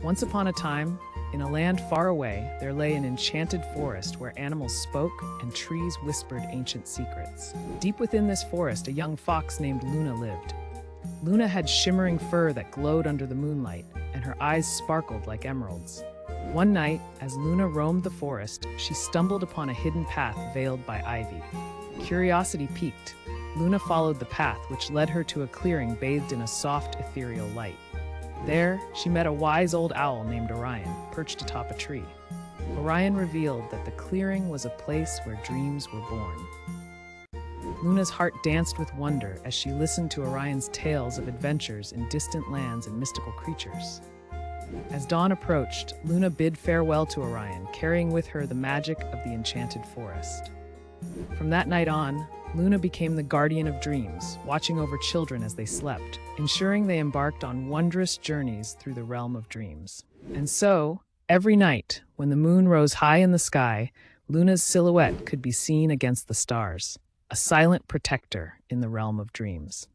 Once upon a time, in a land far away, there lay an enchanted forest where animals spoke and trees whispered ancient secrets. Deep within this forest, a young fox named Luna lived. Luna had shimmering fur that glowed under the moonlight, and her eyes sparkled like emeralds. One night, as Luna roamed the forest, she stumbled upon a hidden path veiled by ivy. Curiosity piqued. Luna followed the path, which led her to a clearing bathed in a soft, ethereal light. There, she met a wise old owl named Orion, perched atop a tree. Orion revealed that the clearing was a place where dreams were born. Luna's heart danced with wonder as she listened to Orion's tales of adventures in distant lands and mystical creatures. As dawn approached, Luna bid farewell to Orion, carrying with her the magic of the enchanted forest. From that night on, Luna became the guardian of dreams, watching over children as they slept, ensuring they embarked on wondrous journeys through the realm of dreams. And so, every night, when the moon rose high in the sky, Luna's silhouette could be seen against the stars, a silent protector in the realm of dreams.